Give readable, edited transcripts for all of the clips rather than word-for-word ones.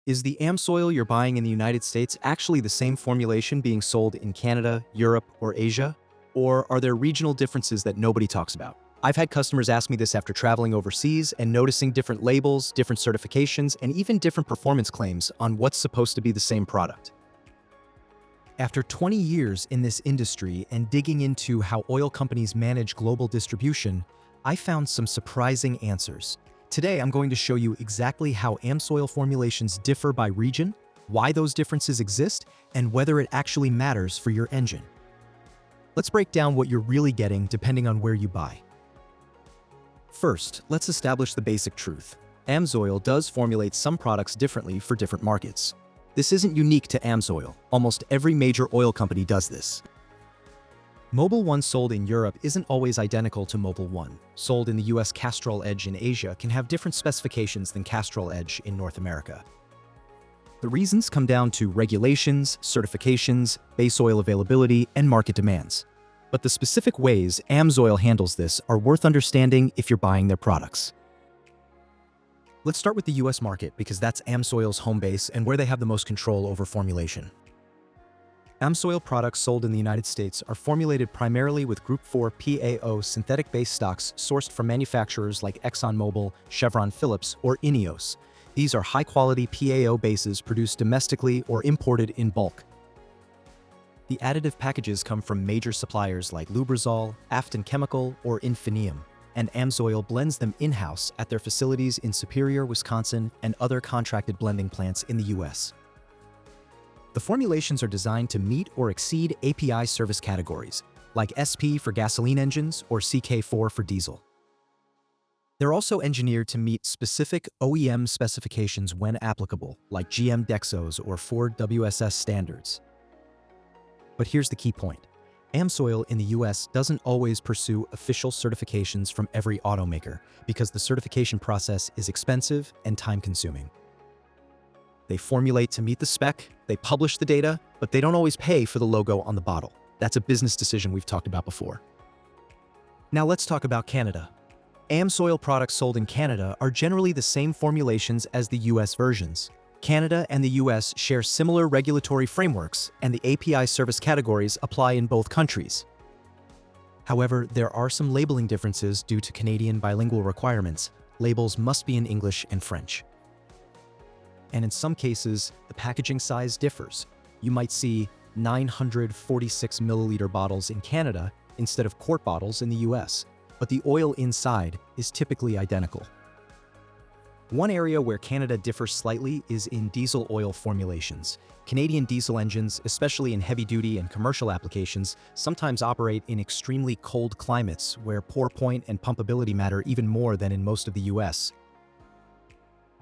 Is the Amsoil you're buying in the United States actually the same formulation being sold in Canada, Europe, or Asia? Or are there regional differences that nobody talks about? I've had customers ask me this after traveling overseas and noticing different labels, different certifications, and even different performance claims on what's supposed to be the same product. After 20 years in this industry and digging into how oil companies manage global distribution, I found some surprising answers. Today, I'm going to show you exactly how Amsoil formulations differ by region, why those differences exist, and whether it actually matters for your engine. Let's break down what you're really getting depending on where you buy. First, let's establish the basic truth. Amsoil does formulate some products differently for different markets. This isn't unique to Amsoil. Almost every major oil company does this. Mobil 1 sold in Europe isn't always identical to Mobil 1. Sold in the US Castrol Edge in Asia can have different specifications than Castrol Edge in North America. The reasons come down to regulations, certifications, base oil availability, and market demands. But the specific ways Amsoil handles this are worth understanding if you're buying their products. Let's start with the US market because that's Amsoil's home base and where they have the most control over formulation. Amsoil products sold in the United States are formulated primarily with Group 4 PAO synthetic base stocks sourced from manufacturers like ExxonMobil, Chevron Phillips, or INEOS. These are high-quality PAO bases produced domestically or imported in bulk. The additive packages come from major suppliers like Lubrizol, Afton Chemical, or Infineum, and Amsoil blends them in-house at their facilities in Superior, Wisconsin, and other contracted blending plants in the US. The formulations are designed to meet or exceed API service categories, like SP for gasoline engines or CK4 for diesel. They're also engineered to meet specific OEM specifications when applicable, like GM dexos or Ford WSS standards. But here's the key point. Amsoil in the US doesn't always pursue official certifications from every automaker because the certification process is expensive and time-consuming. They formulate to meet the spec, they publish the data, but they don't always pay for the logo on the bottle. That's a business decision we've talked about before. Now let's talk about Canada. Amsoil products sold in Canada are generally the same formulations as the US versions. Canada and the US share similar regulatory frameworks, and the API service categories apply in both countries. However, there are some labeling differences due to Canadian bilingual requirements. Labels must be in English and French. And in some cases, the packaging size differs. You might see 946 milliliter bottles in Canada instead of quart bottles in the US, but the oil inside is typically identical. One area where Canada differs slightly is in diesel oil formulations. Canadian diesel engines, especially in heavy-duty and commercial applications, sometimes operate in extremely cold climates where pour point and pumpability matter even more than in most of the US.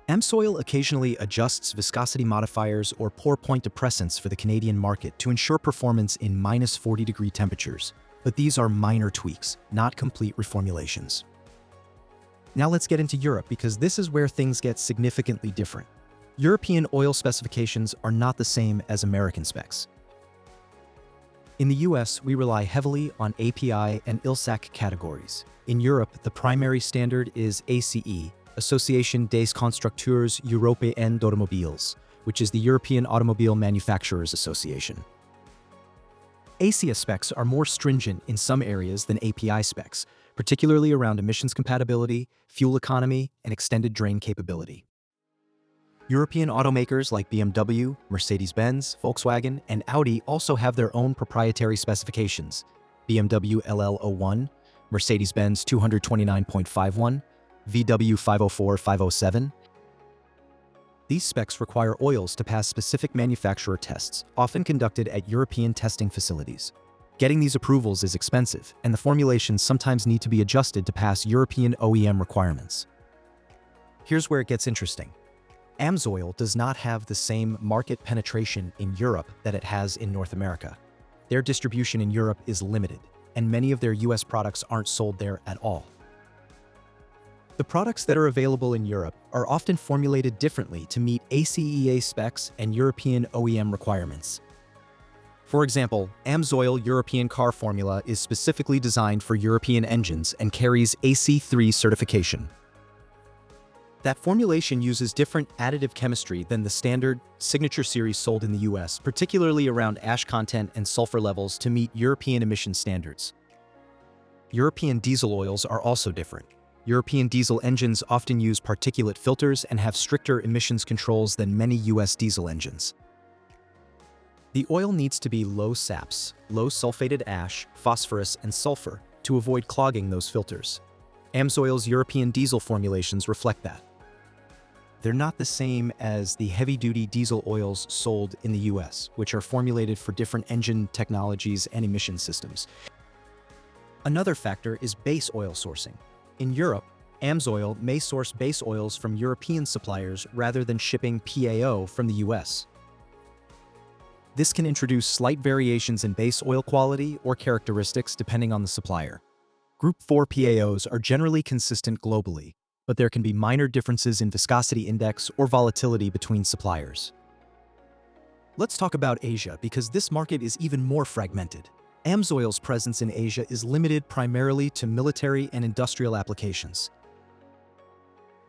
Amsoil occasionally adjusts viscosity modifiers or pour point depressants for the Canadian market to ensure performance in -40-degree temperatures, but these are minor tweaks, not complete reformulations. Now let's get into Europe because this is where things get significantly different. European oil specifications are not the same as American specs. In the US, we rely heavily on API and ILSAC categories. In Europe, the primary standard is ACE, Association des Constructeurs Européens d'Automobiles, which is the European Automobile Manufacturers Association. ACEA specs are more stringent in some areas than API specs, particularly around emissions compatibility, fuel economy, and extended drain capability. European automakers like BMW, Mercedes-Benz, Volkswagen, and Audi also have their own proprietary specifications. BMW LL-01, Mercedes-Benz 229.51, VW 504-507. These specs require oils to pass specific manufacturer tests, often conducted at European testing facilities. Getting these approvals is expensive, and the formulations sometimes need to be adjusted to pass European OEM requirements. Here's where it gets interesting. Amsoil does not have the same market penetration in Europe that it has in North America. Their distribution in Europe is limited, and many of their US products aren't sold there at all. The products that are available in Europe are often formulated differently to meet ACEA specs and European OEM requirements. For example, Amsoil European car formula is specifically designed for European engines and carries AC3 certification. That formulation uses different additive chemistry than the standard signature series sold in the US, particularly around ash content and sulfur levels to meet European emission standards. European diesel oils are also different. European diesel engines often use particulate filters and have stricter emissions controls than many US diesel engines. The oil needs to be low SAPS, low sulfated ash, phosphorus, and sulfur to avoid clogging those filters. Amsoil's European diesel formulations reflect that. They're not the same as the heavy-duty diesel oils sold in the US, which are formulated for different engine technologies and emission systems. Another factor is base oil sourcing. In Europe, Amsoil may source base oils from European suppliers rather than shipping PAO from the US. This can introduce slight variations in base oil quality or characteristics depending on the supplier. Group 4 PAOs are generally consistent globally, but there can be minor differences in viscosity index or volatility between suppliers. Let's talk about Asia because this market is even more fragmented. Amsoil's presence in Asia is limited primarily to military and industrial applications.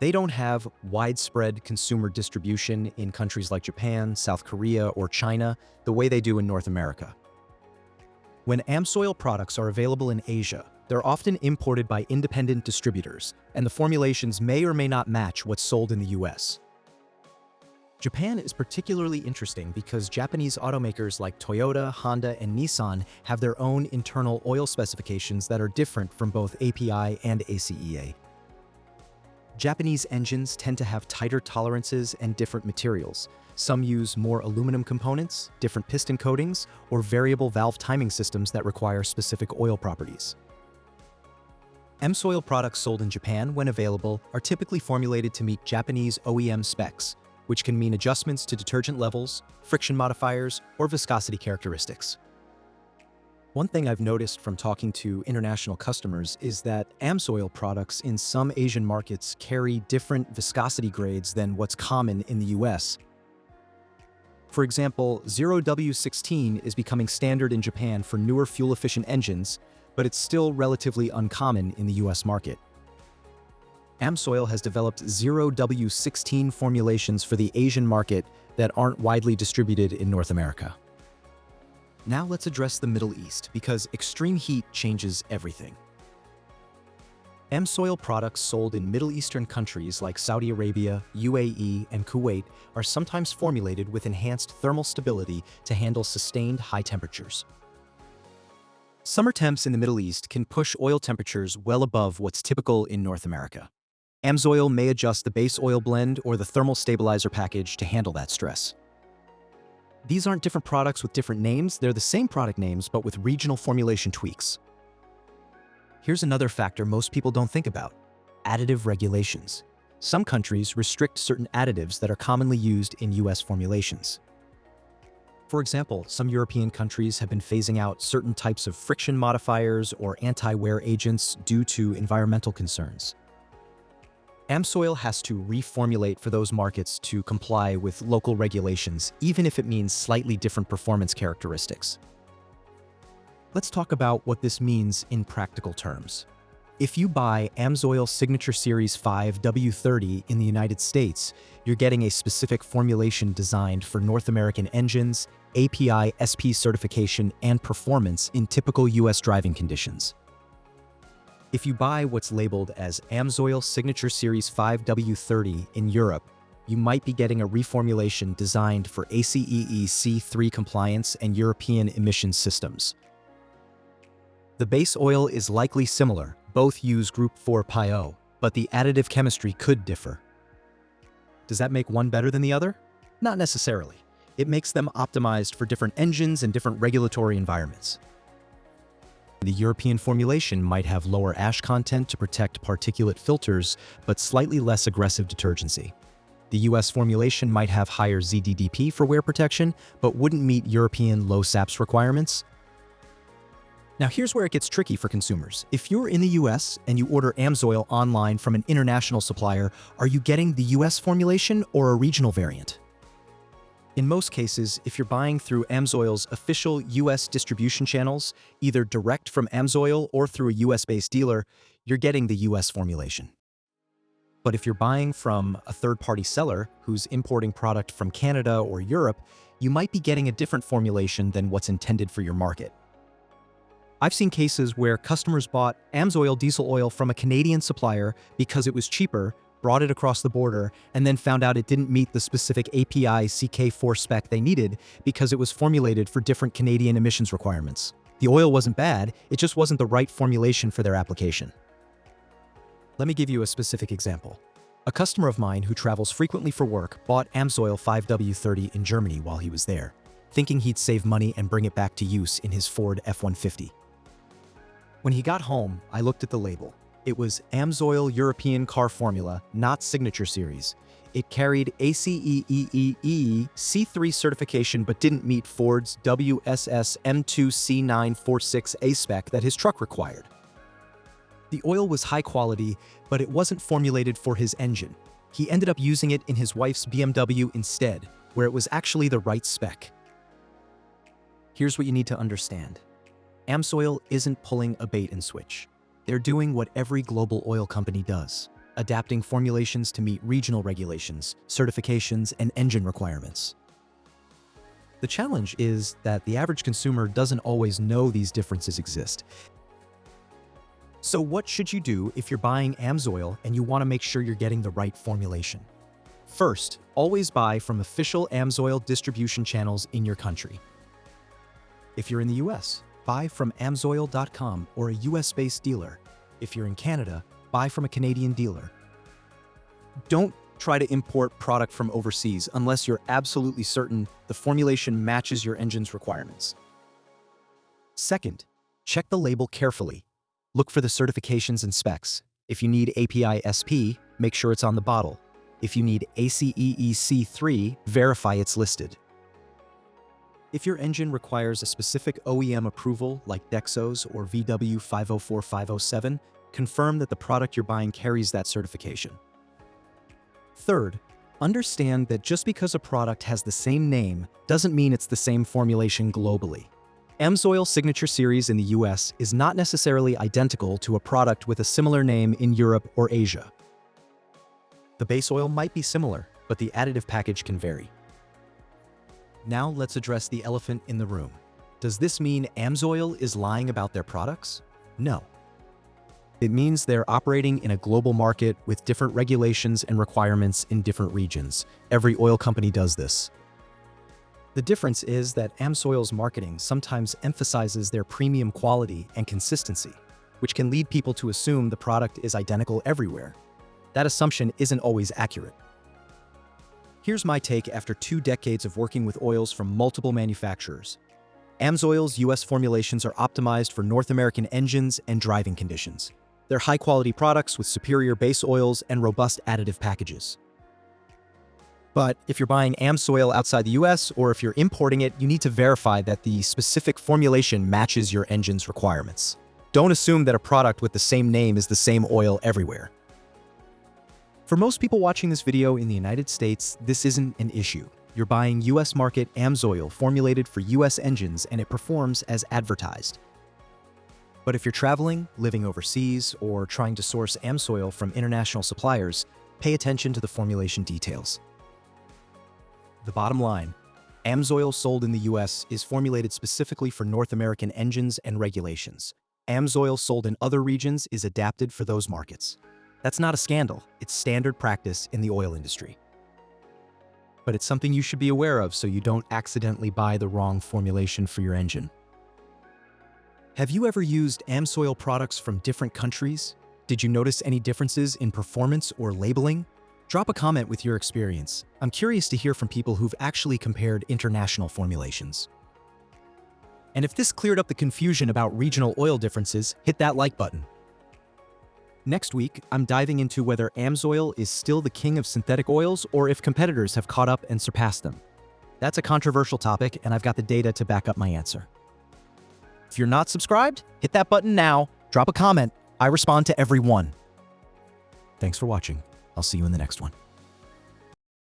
They don't have widespread consumer distribution in countries like Japan, South Korea, or China the way they do in North America. When Amsoil products are available in Asia, they're often imported by independent distributors, and the formulations may or may not match what's sold in the US. Japan is particularly interesting because Japanese automakers like Toyota, Honda, and Nissan have their own internal oil specifications that are different from both API and ACEA. Japanese engines tend to have tighter tolerances and different materials. Some use more aluminum components, different piston coatings, or variable valve timing systems that require specific oil properties. Amsoil products sold in Japan, when available, are typically formulated to meet Japanese OEM specs, which can mean adjustments to detergent levels, friction modifiers, or viscosity characteristics. One thing I've noticed from talking to international customers is that Amsoil products in some Asian markets carry different viscosity grades than what's common in the US. For example, 0W16 is becoming standard in Japan for newer fuel-efficient engines, but it's still relatively uncommon in the US market. Amsoil has developed 0W16 formulations for the Asian market that aren't widely distributed in North America. Now let's address the Middle East, because extreme heat changes everything. Amsoil products sold in Middle Eastern countries like Saudi Arabia, UAE, and Kuwait are sometimes formulated with enhanced thermal stability to handle sustained high temperatures. Summer temps in the Middle East can push oil temperatures well above what's typical in North America. Amsoil may adjust the base oil blend or the thermal stabilizer package to handle that stress. These aren't different products with different names, they're the same product names but with regional formulation tweaks. Here's another factor most people don't think about: additive regulations. Some countries restrict certain additives that are commonly used in US formulations. For example, some European countries have been phasing out certain types of friction modifiers or anti-wear agents due to environmental concerns. Amsoil has to reformulate for those markets to comply with local regulations, even if it means slightly different performance characteristics. Let's talk about what this means in practical terms. If you buy Amsoil Signature Series 5 W30 in the United States, you're getting a specific formulation designed for North American engines, API SP certification, and performance in typical US driving conditions. If you buy what's labeled as Amsoil Signature Series 5 W30 in Europe, you might be getting a reformulation designed for ACEA C3 compliance and European emission systems. The base oil is likely similar, both use Group 4 PAO, but the additive chemistry could differ. Does that make one better than the other? Not necessarily. It makes them optimized for different engines and different regulatory environments. The European formulation might have lower ash content to protect particulate filters, but slightly less aggressive detergency. The US formulation might have higher ZDDP for wear protection, but wouldn't meet European low-SAPS requirements. Now here's where it gets tricky for consumers. If you're in the US and you order Amsoil online from an international supplier, are you getting the US formulation or a regional variant? In most cases, if you're buying through Amsoil's official US distribution channels, either direct from Amsoil or through a US-based dealer, you're getting the US formulation. But if you're buying from a third-party seller who's importing product from Canada or Europe, you might be getting a different formulation than what's intended for your market. I've seen cases where customers bought Amsoil diesel oil from a Canadian supplier because it was cheaper, brought it across the border, and then found out it didn't meet the specific API CK4 spec they needed because it was formulated for different Canadian emissions requirements. The oil wasn't bad, it just wasn't the right formulation for their application. Let me give you a specific example. A customer of mine who travels frequently for work bought Amsoil 5W30 in Germany while he was there, thinking he'd save money and bring it back to use in his Ford F-150. When he got home, I looked at the label. It was Amsoil European Car Formula, not Signature Series. It carried ACEA C3 certification but didn't meet Ford's WSS M2C946A spec that his truck required. The oil was high quality, but it wasn't formulated for his engine. He ended up using it in his wife's BMW instead, where it was actually the right spec. Here's what you need to understand. Amsoil isn't pulling a bait and switch. They're doing what every global oil company does, adapting formulations to meet regional regulations, certifications, and engine requirements. The challenge is that the average consumer doesn't always know these differences exist. So what should you do if you're buying Amsoil and you want to make sure you're getting the right formulation? First, always buy from official Amsoil distribution channels in your country. If you're in the US, buy from Amsoil.com or a US-based dealer. If you're in Canada, buy from a Canadian dealer. Don't try to import product from overseas unless you're absolutely certain the formulation matches your engine's requirements. Second, check the label carefully. Look for the certifications and specs. If you need API SP, make sure it's on the bottle. If you need ACEA C3, verify it's listed. If your engine requires a specific OEM approval like dexos or VW 504507, confirm that the product you're buying carries that certification. Third, understand that just because a product has the same name doesn't mean it's the same formulation globally. Amsoil Signature Series in the US is not necessarily identical to a product with a similar name in Europe or Asia. The base oil might be similar, but the additive package can vary. Now let's address the elephant in the room. Does this mean Amsoil is lying about their products? No. It means they're operating in a global market with different regulations and requirements in different regions. Every oil company does this. The difference is that Amsoil's marketing sometimes emphasizes their premium quality and consistency, which can lead people to assume the product is identical everywhere. That assumption isn't always accurate. Here's my take after 2 decades of working with oils from multiple manufacturers. Amsoil's US formulations are optimized for North American engines and driving conditions. They're high-quality products with superior base oils and robust additive packages. But if you're buying Amsoil outside the US or if you're importing it, you need to verify that the specific formulation matches your engine's requirements. Don't assume that a product with the same name is the same oil everywhere. For most people watching this video in the United States, this isn't an issue. You're buying US market Amsoil formulated for US engines and it performs as advertised. But if you're traveling, living overseas, or trying to source Amsoil from international suppliers, pay attention to the formulation details. The bottom line, Amsoil sold in the US is formulated specifically for North American engines and regulations. Amsoil sold in other regions is adapted for those markets. That's not a scandal, it's standard practice in the oil industry. But it's something you should be aware of so you don't accidentally buy the wrong formulation for your engine. Have you ever used Amsoil products from different countries? Did you notice any differences in performance or labeling? Drop a comment with your experience. I'm curious to hear from people who've actually compared international formulations. And if this cleared up the confusion about regional oil differences, hit that like button. Next week, I'm diving into whether Amsoil is still the king of synthetic oils or if competitors have caught up and surpassed them. That's a controversial topic, and I've got the data to back up my answer. If you're not subscribed, hit that button now, drop a comment. I respond to every one. Thanks for watching. I'll see you in the next one.